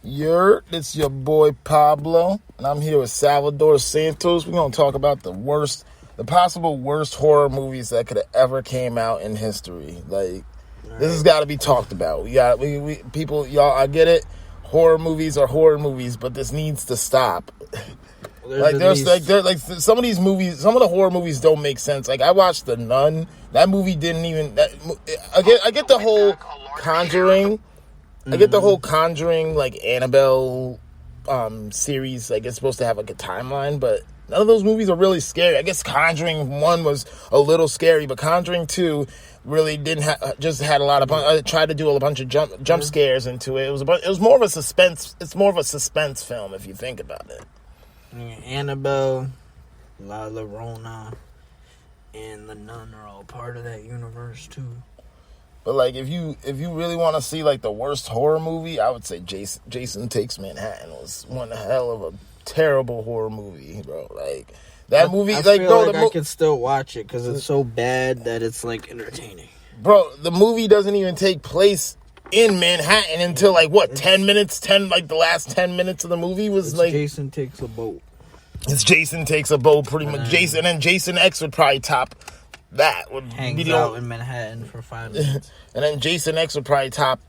It's your boy Pablo, and I'm here with Salvador Santos. We're going to talk about the possible worst horror movies that could have ever came out in history. Like, this has got to be talked about. People, y'all, I get it. Horror movies are horror movies, but this needs to stop. Some of these movies, some of the horror movies don't make sense. Like, I watched The Nun. That movie didn't even. I get the whole Conjuring. I get the whole Conjuring, like, Annabelle series. Like, it's supposed to have, like, a timeline, but none of those movies are really scary. I guess Conjuring 1 was a little scary, but Conjuring 2 really just had a lot of... I tried to do a bunch of jump scares into it. It was more of a suspense... It's more of a suspense film, if you think about it. Annabelle, La Llorona, and The Nun are all part of that universe, too. But, like, if you really want to see, like, the worst horror movie, I would say Jason Takes Manhattan was one hell of a terrible horror movie, bro. Like, that movie... I feel like I could still watch it because it's so bad that it's, like, entertaining. Bro, the movie doesn't even take place in Manhattan until, like, what, 10 minutes? The last 10 minutes of the movie was, like... Jason Takes a Boat. It's Jason Takes a Boat, pretty much. And then Jason X would probably top... that hangs out in Manhattan for 5 minutes. And then Jason X would probably top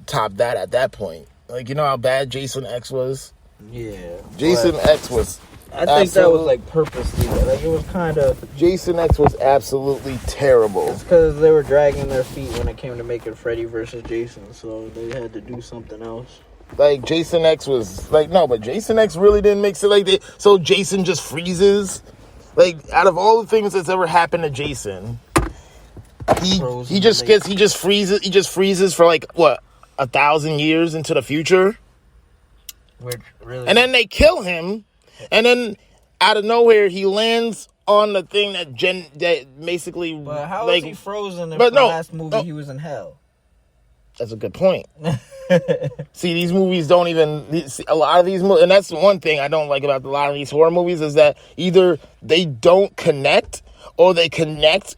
that at that point. Like, you know how bad Jason X was? Yeah. Jason X was... I think that was, like, purposely. Like, it was kind of... Jason X was absolutely terrible. It's because they were dragging their feet when it came to making Freddy versus Jason, so they had to do something else. Like, Jason X was... Like, no, but Jason X really didn't make it like... So Jason just freezes... Like, out of all the things that's ever happened to Jason, he just freezes for, like, what, 1,000 years into the future? Really? And then they kill him, and then out of nowhere he lands on the thing that basically... But how is he frozen if last movie he was in hell? That's a good point. See, these movies don't even... A lot of these movies... And that's the one thing I don't like about a lot of these horror movies is that either they don't connect, or they connect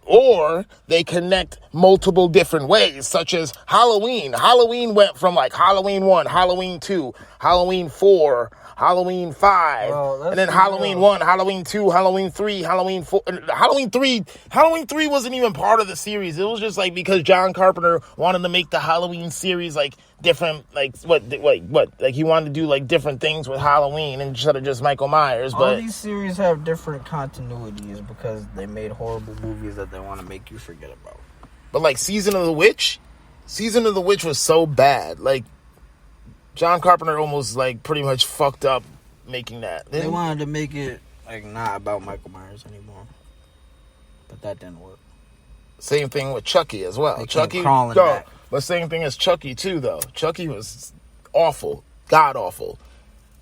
multiple different ways, such as Halloween. Halloween went from, like, Halloween 1, Halloween 2, Halloween 4... Halloween 5, and then Halloween 1, Halloween 2, Halloween 3, Halloween 4. Halloween 3 wasn't even part of the series. It was just, like, because John Carpenter wanted to make the Halloween series, like, different, like, what? Like, he wanted to do, like, different things with Halloween instead of just Michael Myers. But all these series have different continuities because they made horrible movies that they want to make you forget about. But, like, Season of the Witch was so bad. Like, John Carpenter almost, like, pretty much fucked up making that. They wanted to make it, like, not about Michael Myers anymore. But that didn't work. Same thing with Chucky as well. Chucky crawling back. But same thing as Chucky, too, though. Chucky was awful. God-awful.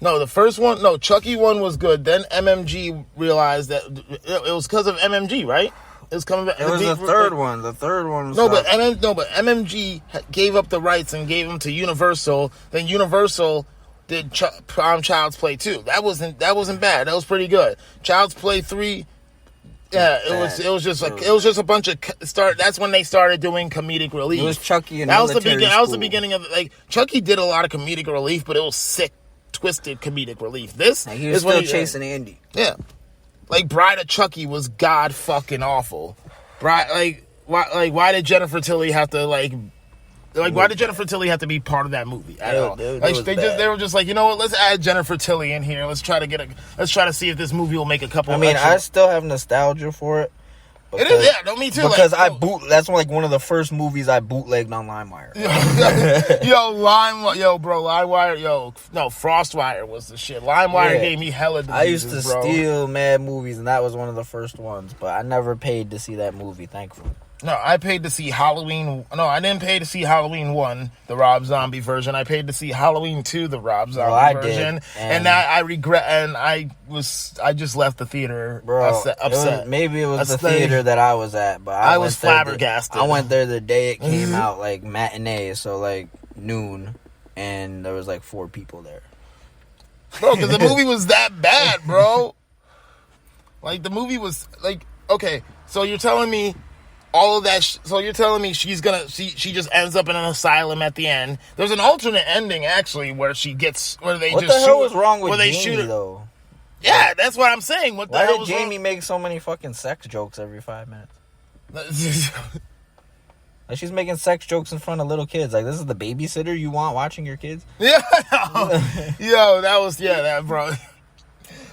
No, the first one... No, Chucky 1 was good. Then MMG realized that... It was because of MMG, right? It was coming back. It was the third one. The third one was... But MMG gave up the rights and gave them to Universal. Then Universal did Child's Play 2. That wasn't bad. That was pretty good. Child's Play 3... Yeah, it was just a bunch of that's when they started doing comedic relief. It was Chucky and that was the beginning of, like, Chucky did a lot of comedic relief, but it was sick, twisted comedic relief. This he was still chasing Andy. Yeah. Like, Bride of Chucky was god fucking awful. Why did Jennifer Tilly have to, why did Jennifer Tilly have to be part of that movie at all? They were just like, you know what? Let's add Jennifer Tilly in here. Let's try to see if this movie will make a couple. I mean, I still have nostalgia for it. Because, it is, yeah, no, me too. Because that's like one of the first movies I bootlegged on LimeWire. Frostwire was the shit. LimeWire gave me hella diseases, I used to steal mad movies, and that was one of the first ones. But I never paid to see that movie, thankfully. No, I paid to see Halloween. No, I didn't pay to see Halloween 1, the Rob Zombie version. I paid to see Halloween 2, the Rob Zombie version. Did. And now I regret, and I just left the theater upset. Maybe it was the theater that I was at, but I was flabbergasted. I went there the day it came out, like matinee, so like noon, and there was like 4 people there. Bro, because the movie was that bad, bro. Like, the movie was, like, okay, so you're telling me all of that. So you're telling me she just ends up in an asylum at the end? There's an alternate ending actually where they what just the hell was wrong with Jamie shoot her. though? Yeah, that's what I'm saying. What the hell Why was did Jamie wrong? make so many fucking sex jokes every 5 minutes? Like she's making sex jokes in front of little kids. Like, this is the babysitter you want watching your kids? Yeah, yo, that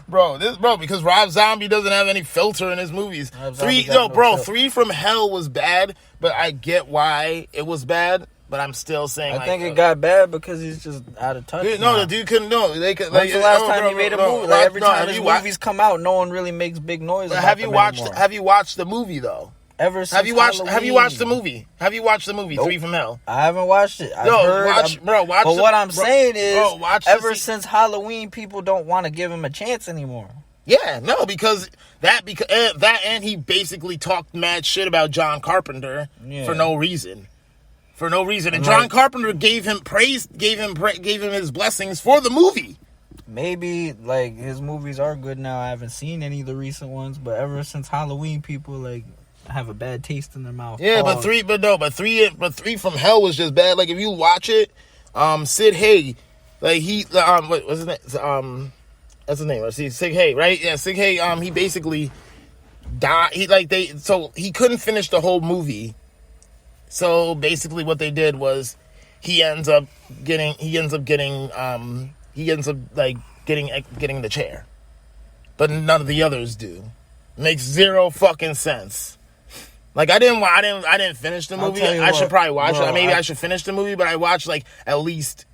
bro, because Rob Zombie doesn't have any filter in his movies. 3 from Hell was bad, but I get why it was bad. But I'm still saying, I think it got bad because he's just out of touch. The dude couldn't. No, they could. When's the last time he made a movie? Like, every time his movies come out, no one really makes big noise. Have you watched the movie though? Ever since Have you watched the movie? Have you watched the movie? Nope. 3 from Hell. I haven't watched it. Watch. But what I'm saying is, ever since Halloween, people don't want to give him a chance anymore. Yeah, no, because and he basically talked mad shit about John Carpenter for no reason. And John Carpenter gave him praise, gave him his blessings for the movie. Maybe like his movies are good now. I haven't seen any of the recent ones, but ever since Halloween, people like have a bad taste in their mouth. Yeah, but 3 from Hell was just bad. Like if you watch it, Sid Haig, like what was his name? That's his name. Let's see, Sid Haig, right? Yeah, Sid Haig. He basically died. He couldn't finish the whole movie. So basically, what they did was he ends up getting the chair, but none of the others do. Makes zero fucking sense. Like I didn't finish the movie. I should probably watch it. Maybe I should finish the movie, but I watched like at least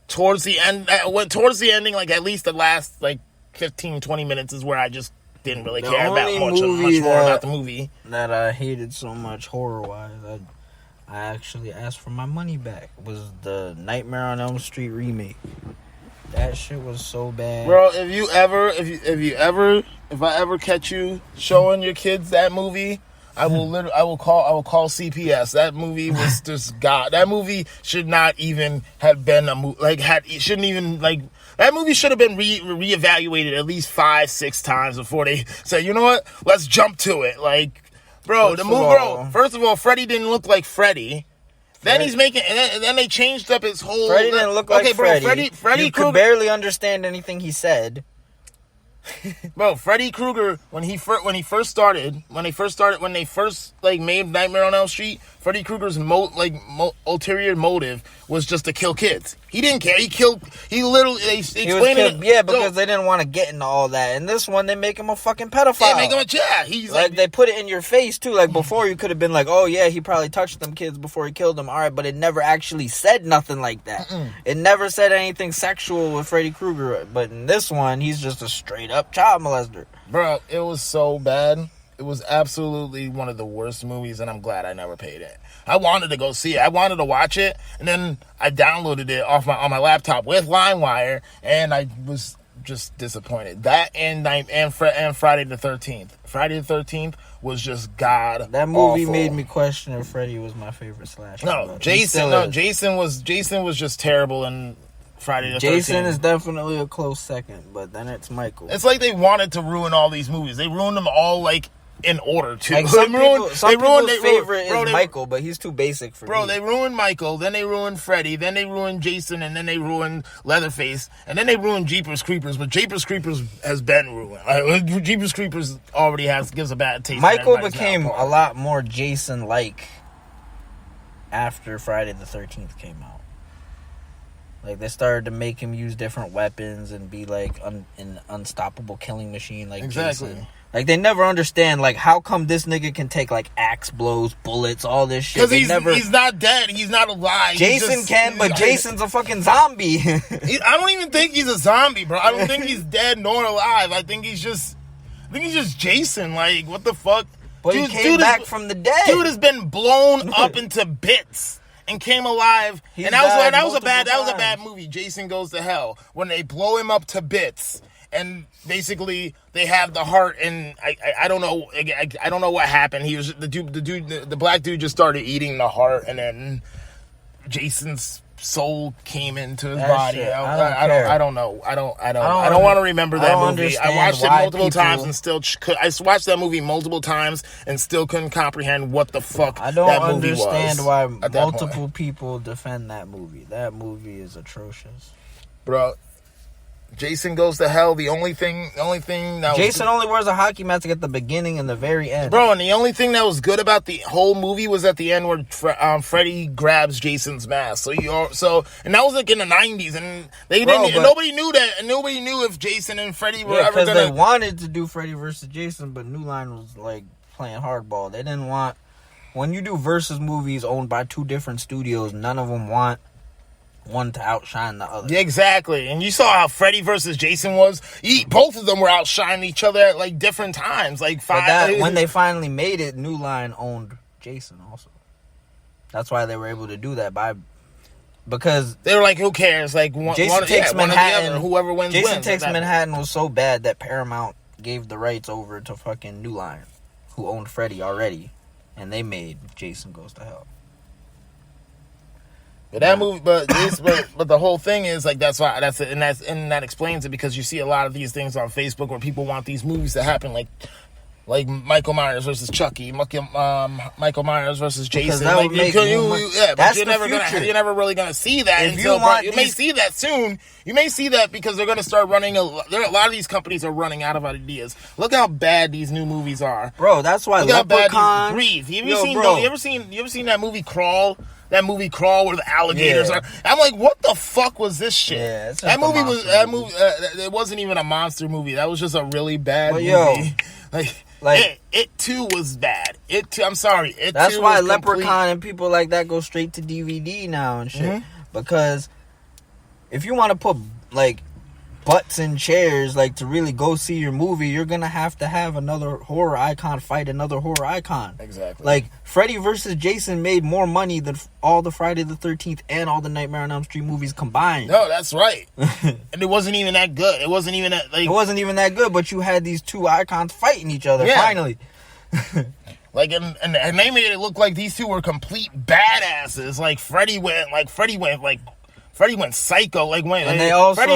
towards the end. Towards the ending, like at least the last like 15-20 minutes is where I just didn't really care about much more about the movie. That I hated so much horror wise. I actually asked for my money back. Was the Nightmare on Elm Street remake. That shit was so bad. Bro, if I ever catch you showing your kids that movie, I will call CPS. That movie was just God. That movie should not even have been a movie. It shouldn't even that movie should have been reevaluated at least 5-6 times before they said, you know what? Let's jump to it. Like, bro, first of all, Freddy didn't look like Freddy. Then he's making, and then they changed up his whole. Freddy didn't look like Freddy. Freddy you could barely understand anything he said. Bro, Freddy Krueger when they first made Nightmare on Elm Street, Freddy Krueger's ulterior motive was just to kill kids. He didn't care. He literally they explained it. Yeah, because they didn't want to get into all that. In this one, they make him a fucking pedophile. They make him he's like they put it in your face too. Like before, you could have been like, oh yeah, he probably touched them kids before he killed them. All right, but it never actually said nothing like that. It never said anything sexual with Freddy Krueger. But in this one, he's just a straight up child molester. Bro, it was so bad. It was absolutely one of the worst movies, and I'm glad I never paid it. I wanted to go see it. I wanted to watch it, and then I downloaded it on my laptop with LimeWire, and I was just disappointed. That and Friday the 13th. Friday the 13th was just god. That movie awful. Made me question if Freddy was my favorite slasher. Jason was just terrible and. Friday the 13th. Jason is definitely a close second, but then it's Michael. It's like they wanted to ruin all these movies. They ruined them all like in order too. Like some people's favorite is Michael, but he's too basic for me. Bro, they ruined Michael, then they ruined Freddy, then they ruined Jason, and then they ruined Leatherface, and then they ruined Jeepers Creepers. But Jeepers Creepers has been ruined. Jeepers Creepers already gives a bad taste. Michael became a lot more Jason-like after Friday the 13th came out. Like, they started to make him use different weapons and be, like, an unstoppable killing machine like exactly. Jason. Like, they never understand, like, how come this nigga can take, like, axe blows, bullets, all this shit. Because he's not dead. He's not alive. Jason but Jason's a fucking zombie. I don't even think he's a zombie, bro. I don't think he's dead nor alive. I think he's just Jason. Like, what the fuck? But he came back from the dead. Dude has been blown up into bits. And came alive, and that was a bad movie. Jason Goes to Hell when they blow him up to bits, and basically they have the heart. And I don't know, I don't know what happened. He was the black dude just started eating the heart, and then Jason's soul came into his That body. shit, I don't know. I don't want to remember that movie. I watched it multiple times and still I watched that movie multiple times and still couldn't comprehend what the fuck that movie was. I don't understand why multiple people defend that movie. That movie is atrocious, bro. Jason Goes to Hell. The only thing that Jason only wears a hockey mask at the beginning and the very end, bro. And the only thing that was good about the whole movie was at the end where Freddy grabs Jason's mask. And that was like in the 90s, and nobody knew that, and nobody knew if Jason and Freddy were ever gonna. They wanted to do Freddy versus Jason, but New Line was like playing hardball. They didn't want, when you do versus movies owned by two different studios, none of them want one to outshine the other. Yeah, exactly. And you saw how Freddy versus Jason was. Both of them were outshining each other at like different times. Like when they finally made it, New Line owned Jason also. That's why they were able to do that because they were like, who cares? Like Jason Takes Manhattan. Whoever wins. Jason Takes Manhattan was so bad that Paramount gave the rights over to fucking New Line, who owned Freddy already, and they made Jason Goes to Hell. But that movie, but the whole thing is like that explains it, because you see a lot of these things on Facebook where people want these movies to happen, like Michael Myers versus Chucky, Michael Myers versus Jason. But you're never really gonna see that. You may see that soon. You may see that because they're gonna start running. A lot of these companies are running out of ideas. Look how bad these new movies are, bro. That's why Leprechaun. Breathe. You ever seen that movie Crawl? That movie Crawl where the alligators are. I'm like, what the fuck was this shit? Yeah, that movie was it wasn't even a monster movie. That was just a really bad movie. Like it too was bad. It too. I'm sorry. That's why Leprechaun and people like that go straight to DVD now and shit. Mm-hmm. Because if you want to put like butts in chairs, like to really go see your movie, you're gonna have another horror icon fight another horror icon. Exactly. Like Freddy versus Jason made more money than all the Friday the 13th and all the Nightmare on Elm Street movies combined. No, that's right. And it wasn't even that good. It wasn't even that good, but you had these two icons fighting each other finally. And they made it look like these two were complete badasses. Like Freddy went psycho. Freddy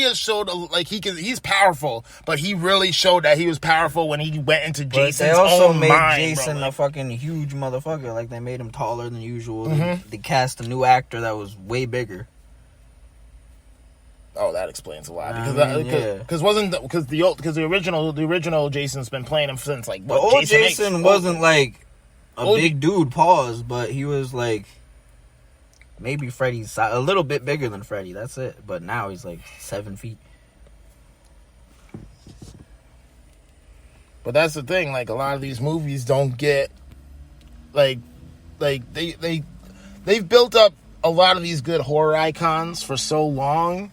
has showed like he's powerful, but he really showed that he was powerful when he went into Jason's own mind. They also made Jason a fucking huge motherfucker. Like they made him taller than usual. Mm-hmm. They cast a new actor that was way bigger. Oh, that explains a lot because the original Jason's been playing him since like what? The old Jason wasn't like a big dude, but he was like. Maybe Freddy's a little bit bigger than Freddy. That's it. But now he's like 7 feet. But that's the thing. Like a lot of these movies don't get they've built up a lot of these good horror icons for so long,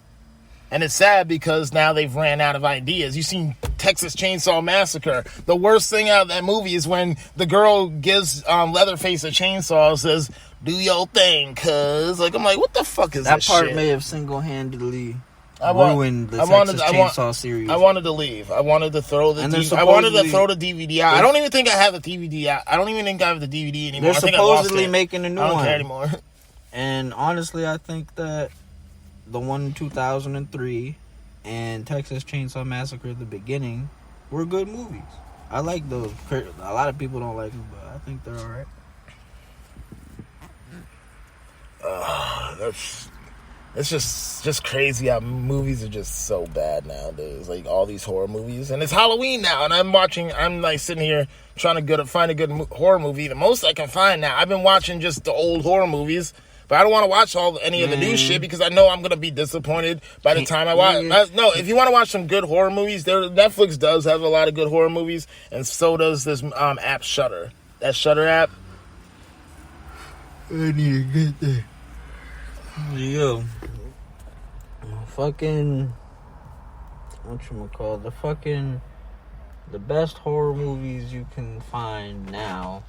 and it's sad because now they've ran out of ideas. You've seen Texas Chainsaw Massacre. The worst thing out of that movie is when the girl gives Leatherface a chainsaw and says, "Do your thing, cuz." Like, I'm like, what the fuck is that part shit? May have single-handedly ruined the Texas Chainsaw series. I wanted to leave. I wanted to throw the DVD out. I don't even think I have the DVD out. I don't even think I have the DVD anymore. They're supposedly making a new one. I don't care anymore. And honestly, I think that the one in 2003 and Texas Chainsaw Massacre, the beginning, were good movies. I like those. A lot of people don't like them, but I think they're alright. It's just crazy how movies are just so bad nowadays. Like all these horror movies, and it's Halloween now, and I'm like sitting here trying to find a good horror movie. The most I can find now. I've been watching just the old horror movies, but I don't want to watch any of the new shit because I know I'm gonna be disappointed by the time I watch. No, if you want to watch some good horror movies, Netflix does have a lot of good horror movies, and so does this app Shudder. That Shudder app. I need to get there. Yo, fucking, the best horror movies you can find now